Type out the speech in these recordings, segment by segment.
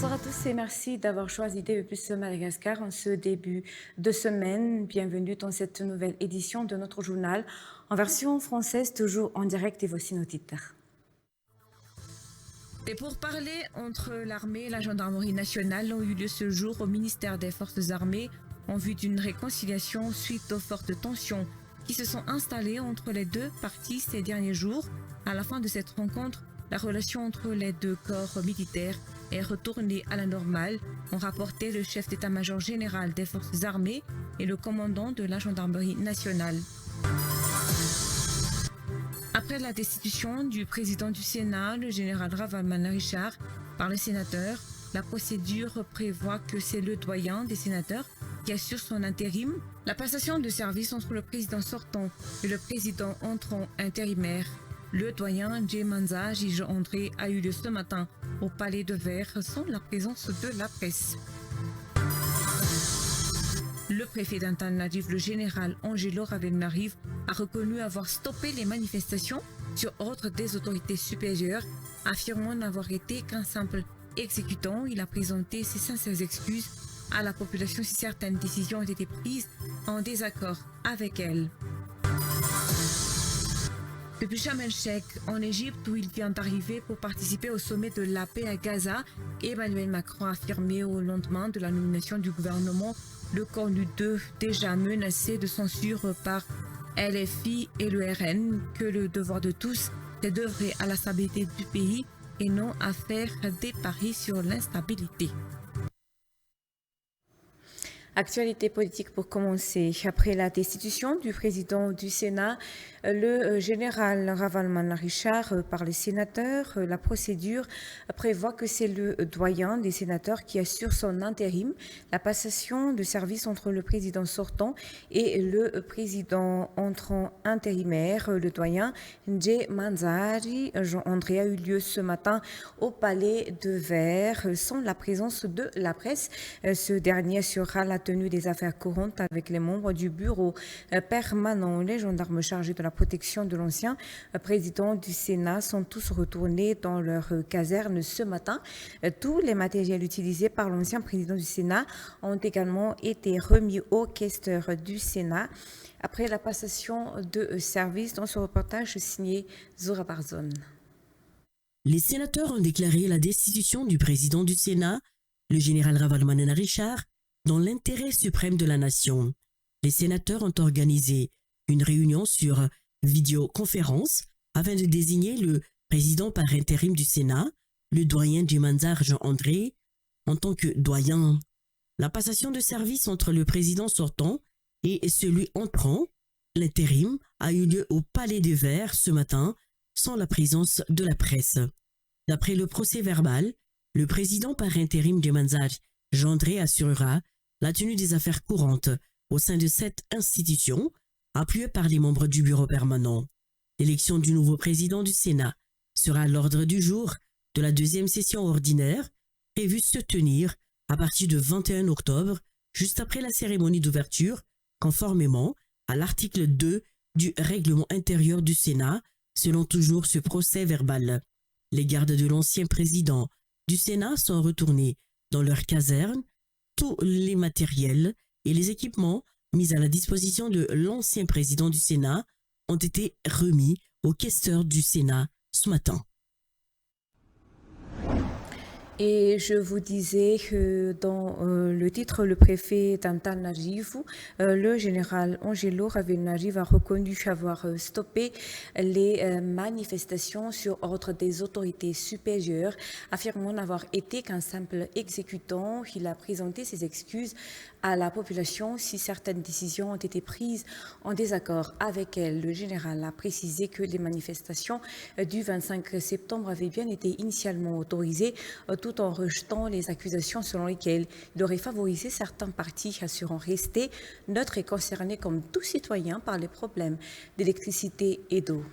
Bonsoir à tous et merci d'avoir choisi TV+ Madagascar en ce début de semaine. Bienvenue dans cette nouvelle édition de notre journal en version française, toujours en direct, et voici nos titres. Des pourparlers entre l'armée et la gendarmerie nationale ont eu lieu ce jour au ministère des Forces armées en vue d'une réconciliation suite aux fortes tensions qui se sont installées entre les deux parties ces derniers jours. À la fin de cette rencontre, la relation entre les deux corps militaires est retournée à la normale, ont rapporté le chef d'état-major général des Forces armées et le commandant de la gendarmerie nationale. Après la destitution du président du Sénat, le général Ravalomanana-Richard, par les sénateurs, la procédure prévoit que c'est le doyen des sénateurs qui assure son intérim. La passation de service entre le président sortant et le président entrant intérimaire, le doyen Djemanza Jige-André, a eu lieu ce matin au Palais de Verre sans la présence de la presse. Le préfet d'Antananarivo, le général Angelo Ravelnarive, a reconnu avoir stoppé les manifestations sur ordre des autorités supérieures, affirmant n'avoir été qu'un simple exécutant. Il a présenté ses sincères excuses à la population si certaines décisions ont été prises en désaccord avec elle. Depuis Sharm el-Sheikh, en Égypte, où il vient d'arriver pour participer au sommet de la paix à Gaza, Emmanuel Macron a affirmé au lendemain de la nomination du gouvernement le camp du 2, déjà menacé de censure par LFI et le RN, que le devoir de tous est d'œuvrer à la stabilité du pays et non à faire des paris sur l'instabilité. Actualité politique pour commencer. Après la destitution du président du Sénat, le général Ravalomanana-Richard par les sénateurs, la procédure prévoit que c'est le doyen des sénateurs qui assure son intérim. La passation de service entre le président sortant et le président entrant intérimaire, le doyen Djemanza Jige-André, a eu lieu ce matin au Palais de Verre sans la présence de la presse. Ce dernier sera la tenue des affaires courantes avec les membres du bureau permanent. Les gendarmes chargés de la protection de l'ancien président du Sénat sont tous retournés dans leur caserne ce matin. Tous les matériels utilisés par l'ancien président du Sénat ont également été remis au questeur du Sénat après la passation de service. Dans ce reportage signé Zora Barzon. Les sénateurs ont déclaré la destitution du président du Sénat, le général Ravalomanana-Richard, dans l'intérêt suprême de la nation. Les sénateurs ont organisé une réunion sur vidéoconférence afin de désigner le président par intérim du Sénat, le doyen Djemanza Jige-André, en tant que doyen. La passation de service entre le président sortant et celui entrant, l'intérim, a eu lieu au Palais des Verres ce matin, sans la présence de la presse. D'après le procès verbal, le président par intérim Djemanza Jige-André assurera la tenue des affaires courantes au sein de cette institution, appuyée par les membres du bureau permanent. L'élection du nouveau président du Sénat sera à l'ordre du jour de la deuxième session ordinaire, prévue se tenir à partir du 21 octobre, juste après la cérémonie d'ouverture, conformément à l'article 2 du règlement intérieur du Sénat, selon toujours ce procès verbal. Les gardes de l'ancien président du Sénat sont retournés dans leur caserne. Tous les matériels et les équipements mis à la disposition de l'ancien président du Sénat ont été remis au questeur du Sénat ce matin. Et je vous disais que dans le titre, le préfet d'Antananarivo, le général Angelo Ravelnarive, a reconnu avoir stoppé les manifestations sur ordre des autorités supérieures, affirmant n'avoir été qu'un simple exécutant. Il a présenté ses excuses à la population si certaines décisions ont été prises en désaccord avec elle. Le général a précisé que les manifestations du 25 septembre avaient bien été initialement autorisées, tout en rejetant les accusations selon lesquelles il aurait favorisé certains partis, assurant rester neutre et concerné comme tout citoyen par les problèmes d'électricité et d'eau.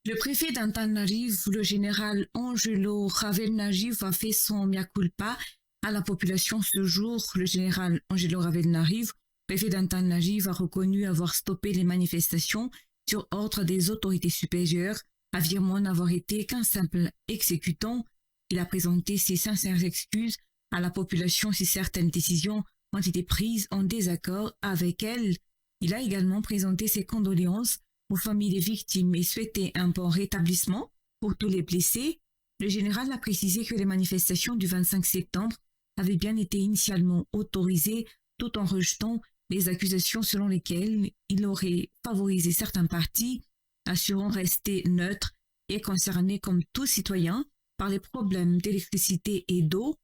Le préfet d'Antananarivo, le général Angelo Ravelnarive, a fait son mea culpa à la population ce jour. Le général Angelo Ravelnarive, préfet d'Antananarivo, a reconnu avoir stoppé les manifestations sur ordre des autorités supérieures, affirmant n'avoir été qu'un simple exécutant. Il a présenté ses sincères excuses à la population si certaines décisions ont été prises en désaccord avec elle. Il a également présenté ses condoléances aux familles des victimes et souhaité un bon rétablissement pour tous les blessés. Le général a précisé que les manifestations du 25 septembre avaient bien été initialement autorisées tout en rejetant les accusations selon lesquelles il aurait favorisé certains partis, assurant rester neutre et concerné comme tout citoyen par les problèmes d'électricité et d'eau.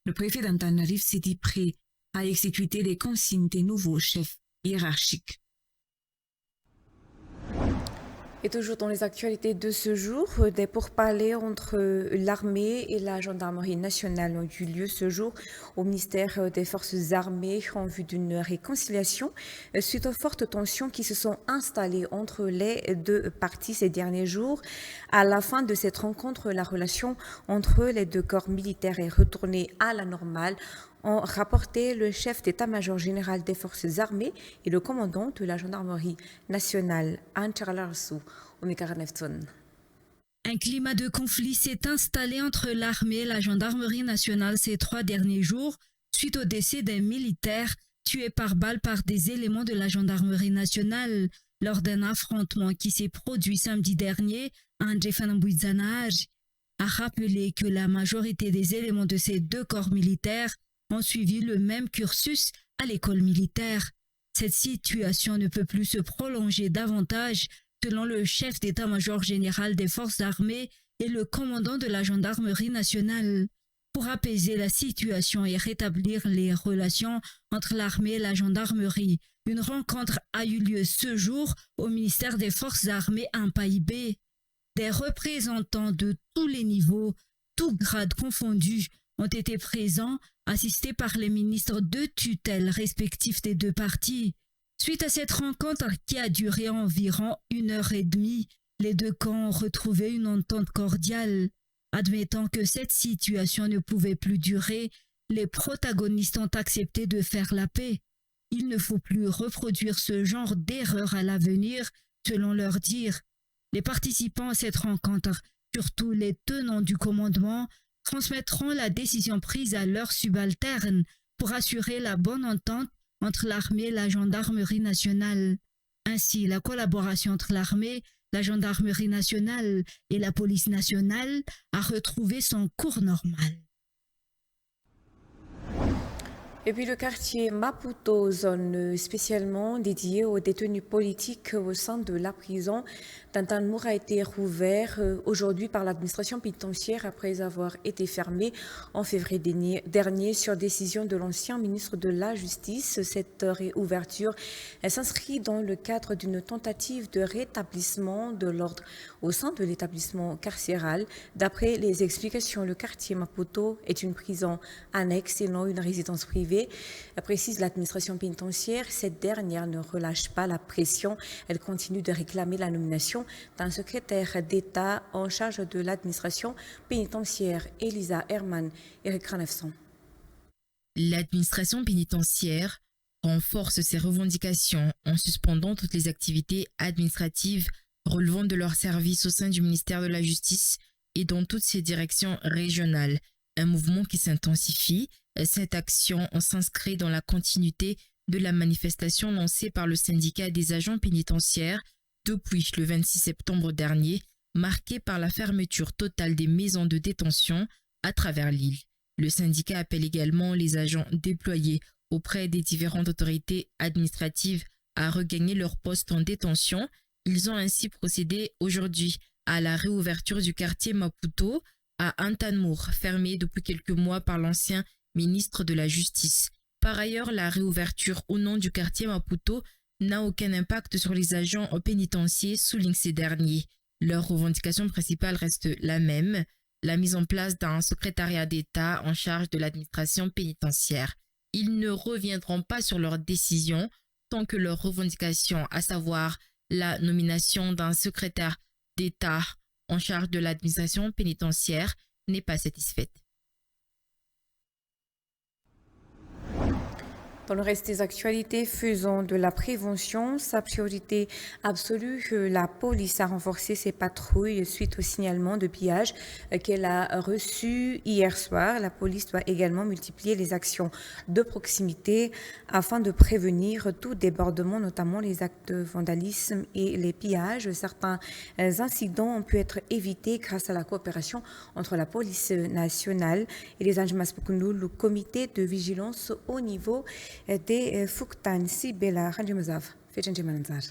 Le préfet d'Antananarive s'est dit prêt à exécuter les consignes des nouveaux chefs hiérarchiques. Et toujours dans les actualités de ce jour, des pourparlers entre l'armée et la gendarmerie nationale ont eu lieu ce jour au ministère des Forces armées en vue d'une réconciliation suite aux fortes tensions qui se sont installées entre les deux parties ces derniers jours. À la fin de cette rencontre, la relation entre les deux corps militaires est retournée à la normale, ont rapporté le chef d'état-major général des forces armées et le commandant de la gendarmerie nationale, Anchalarsu Omikarnefton. Un climat de conflit s'est installé entre l'armée et la gendarmerie nationale ces 3 derniers jours suite au décès d'un militaire tué par balle par des éléments de la gendarmerie nationale lors d'un affrontement qui s'est produit samedi dernier. André Fanambouizanaj a rappelé que la majorité des éléments de ces deux corps militaires ont suivi le même cursus à l'école militaire. Cette situation ne peut plus se prolonger davantage, selon le chef d'état-major général des forces armées et le commandant de la gendarmerie nationale. Pour apaiser la situation et rétablir les relations entre l'armée et la gendarmerie, une rencontre a eu lieu ce jour au ministère des Forces armées en Païbé. Des représentants de tous les niveaux, tous grades confondus, ont été présents, assistés par les ministres de tutelle respectifs des deux parties. Suite à cette rencontre qui a duré environ 1h30, les deux camps ont retrouvé une entente cordiale. Admettant que cette situation ne pouvait plus durer, les protagonistes ont accepté de faire la paix. Il ne faut plus reproduire ce genre d'erreur à l'avenir, selon leur dire. Les participants à cette rencontre, surtout les tenants du commandement, transmettront la décision prise à leurs subalternes pour assurer la bonne entente entre l'armée et la gendarmerie nationale. Ainsi, la collaboration entre l'armée, la gendarmerie nationale et la police nationale a retrouvé son cours normal. Et puis le quartier Maputo, zone spécialement dédiée aux détenus politiques au sein de la prison d'Antananarive, a été rouvert aujourd'hui par l'administration pénitentiaire après avoir été fermé en février dernier sur décision de l'ancien ministre de la Justice. Cette réouverture s'inscrit dans le cadre d'une tentative de rétablissement de l'ordre au sein de l'établissement carcéral. D'après les explications, le quartier Maputo est une prison annexe et non une résidence privée, précise l'administration pénitentiaire. Cette dernière ne relâche pas la pression. Elle continue de réclamer la nomination d'un secrétaire d'État en charge de l'administration pénitentiaire, Elisa Herman et Eric Ranefson. L'administration pénitentiaire renforce ses revendications en suspendant toutes les activités administratives relevant de leur service au sein du ministère de la Justice et dans toutes ses directions régionales. Un mouvement qui s'intensifie. Cette action s'inscrit dans la continuité de la manifestation lancée par le syndicat des agents pénitentiaires depuis le 26 septembre dernier, marquée par la fermeture totale des maisons de détention à travers l'île. Le syndicat appelle également les agents déployés auprès des différentes autorités administratives à regagner leur poste en détention. Ils ont ainsi procédé aujourd'hui à la réouverture du quartier Maputo à Antananarive, fermé depuis quelques mois par l'ancien ministre de la Justice. Par ailleurs, la réouverture au nom du quartier Maputo n'a aucun impact sur les agents pénitentiaires, soulignent ces derniers. Leur revendication principale reste la même, la mise en place d'un secrétariat d'État en charge de l'administration pénitentiaire. Ils ne reviendront pas sur leur décision tant que leur revendication, à savoir la nomination d'un secrétaire d'État en charge de l'administration pénitentiaire, n'est pas satisfaite. Dans le reste des actualités, faisant de la prévention sa priorité absolue, la police a renforcé ses patrouilles suite au signalement de pillage qu'elle a reçu hier soir. La police doit également multiplier les actions de proximité afin de prévenir tout débordement, notamment les actes de vandalisme et les pillages. Certains incidents ont pu être évités grâce à la coopération entre la police nationale et les Anjmas Pukunul, le comité de vigilance au niveau des Fuktan. Sibela Ranjamazav, Fejanjimanzar.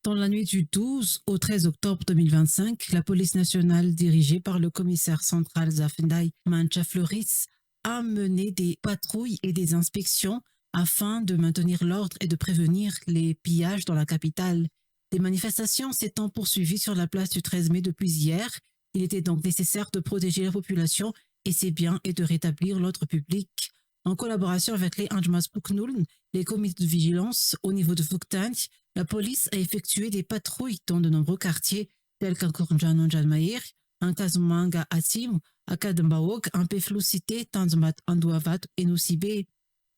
Dans la nuit du 12 au 13 octobre 2025, la police nationale dirigée par le commissaire central Zafendai Mancha Floris a mené des patrouilles et des inspections afin de maintenir l'ordre et de prévenir les pillages dans la capitale. Des manifestations s'étant poursuivies sur la place du 13 mai depuis hier. Il était donc nécessaire de protéger la population et ses biens et de rétablir l'ordre public. En collaboration avec les Anjmas Pukunul, les comités de vigilance au niveau de Fuktan, la police a effectué des patrouilles dans de nombreux quartiers tels qu'Ankornjan Jalmaïr, Ankazumanga Atim, Akadambawok, Ampefloucité, Tanzmat Andouavat et Noussibé.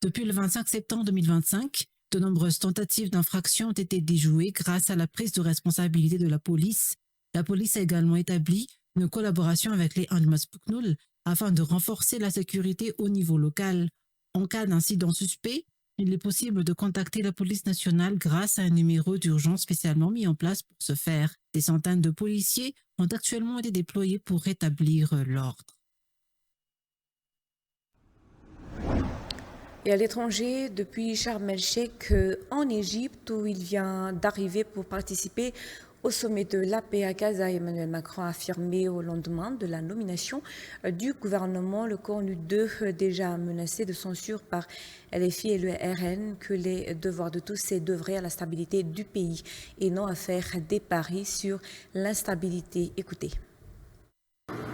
Depuis le 25 septembre 2025, de nombreuses tentatives d'infraction ont été déjouées grâce à la prise de responsabilité de la police. La police a également établi une collaboration avec les Anjmas Pukunul afin de renforcer la sécurité au niveau local. En cas d'incident suspect, il est possible de contacter la police nationale grâce à un numéro d'urgence spécialement mis en place pour ce faire. Des centaines de policiers ont actuellement été déployés pour rétablir l'ordre. Et à l'étranger, depuis Sharm el-Sheikh en Égypte, où il vient d'arriver pour participer au sommet de la paix à Gaza, Emmanuel Macron a affirmé au lendemain de la nomination du gouvernement, le CONU 2, déjà menacé de censure par LFI et le RN, que les devoirs de tous, c'est d'œuvrer à la stabilité du pays et non à faire des paris sur l'instabilité. Écoutez.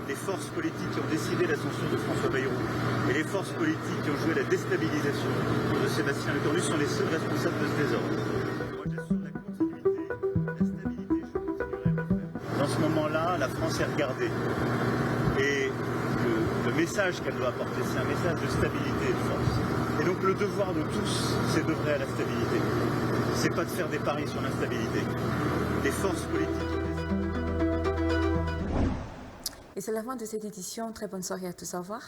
Les forces politiques qui ont décidé l'ascension de François Bayrou et les forces politiques qui ont joué la déstabilisation de Sébastien Lecornu sont les seuls responsables de ce désordre. Moi, j'assure la continuité, la stabilité, je continuerai à le faire. Dans ce moment-là, la France est regardée. Et le message qu'elle doit apporter, c'est un message de stabilité et de force. Et donc le devoir de tous, c'est d'œuvrer à la stabilité. C'est pas de faire des paris sur l'instabilité. Les forces politiques. Et c'est la fin de cette édition. Très bonne soirée à tous. Au revoir.